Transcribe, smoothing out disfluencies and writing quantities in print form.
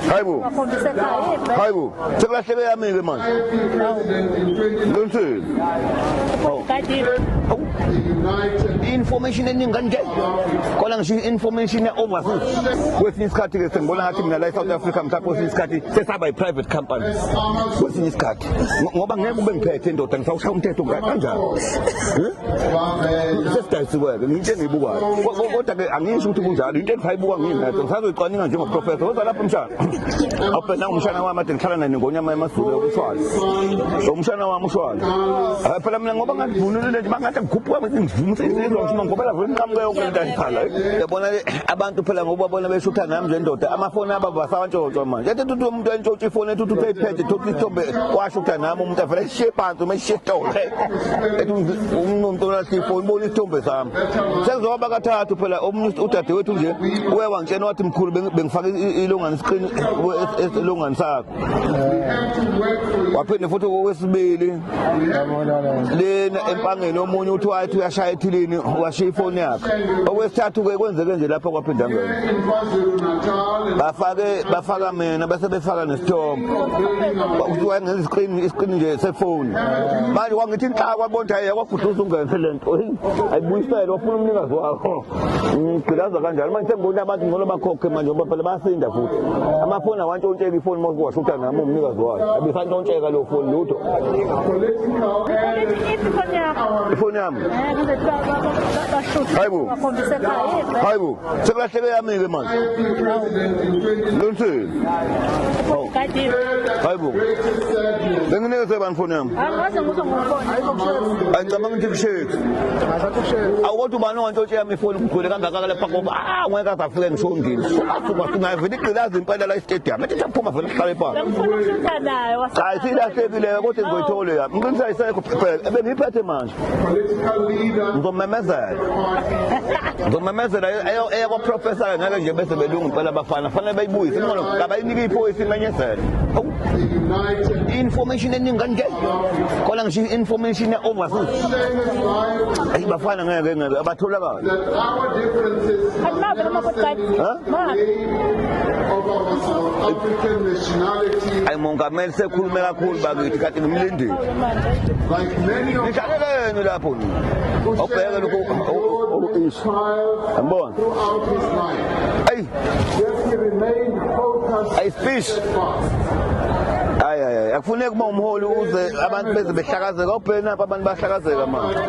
Hayibo. Hayibo. Sekulahleke yami ke manje. Lonse. Information eningi kanje. Kola ngisho information overseas. Kwesinye isikhathi ke sengibona ngathi mina la eSouth Africa mhlawumbe kwesinye isikhathi sesaba i-private company. Kwesinye isikhathi ngoba ngeke ube ngiphethe indoda ngisawushaya umthetho kanjalo. Sesidayisiwe ke into engiyibukayo. Kodwa ke angisho ukuthi kunjalo into engisayibuka ngiyina ngisazoyiqwaninga njengoprofessor. Kodwa lapho mshana. Awuphela umshana wami ade ngihlala naye ngonyama yamaZulu yokushwala. Umshana wami ushwala. Phela mina ngoba ngavunulile nje bangathi ngikhuphuka ngivumise izizwa ngoba la vele ngiqhamuke yonke into ayikhala. Yabona abantu phela ngoba bona beshutha nami nje indoda amafoni aba basawantshontsho manje. Yathi umuntu umuntu entshontsha ifoni ethi uthi iphethe uthi ithombe washutha nami umuntu avele eshiye phansi umeshitole. Ethi umuntu olahle ifoni bona isithombe sami. Sezoba kathathu phela omunye udadewethu nje uye wangitshena wathi mkhulu bengifaka ilongani screen esilongani sakho. Waphinde futhi okwesibili lena empangeni omunye uthi wathi uyashaya ethilini washiya ifoni yakhe. Okwesithathu ke kwenzeke nje lapho kwaphinda ngene. Bafaka mina bese befaka nesithombe. Ukuthiwa ngenza iscreen nje sefoni. Manje wangithi inhlaka kwabonda yakwaguduza ungene lento. Ayibuyisele wafuna umnikazi wakho. Ngigqilaza kanjalo manje sengibona abantu ngolo bakhokhe manje ngoba phela basinda futhi. Amafoni awantshontsheka ifoni manje washutha nami umnikazi wakhe. Abisantshontsheka lo foni lutho. Ifoni yami. Hayibo. Hayibo. Sekulahleke yami ke manje. Lonse. Hayibo. Benginikeze bani foni yami? Angaze ngizongubona. Ayicabanga ukuthi kushekhi. Awuthi ubani wantshontshe yami ifoni ngigcwele kangaka lapha ngoba ngeke azafike ngishondile. Asuka singavele iqhilaza impela la e-stadium. Ethi aphuma vele siqale phansi. Ngifuna ukushutha naye. Cha silahlekile kodwa ngizoyithola yami. Ngiqinisa isekho phela. Ebengiphethe manje. Ngizomemezela. Ngizomemezela eyakwa professor ngeke nje bese belungu impela abafana. Fanele bayibuyise. Ngoba kabayinike iphoyisa imenyezela. Information eningi kanje. Kola ngisho information overseas. Ayibafana ngeke abatholakala. Ay mongameli sekhulume kakhulu bakithi kanti ngimlindile. Ngihleleleni lapho ni. Obheka lokho isu. Yabona. Ay speech. Ay akufuneki uma umholi uze abantu beze behlakazeka obhena abantu bahlakazeka manje.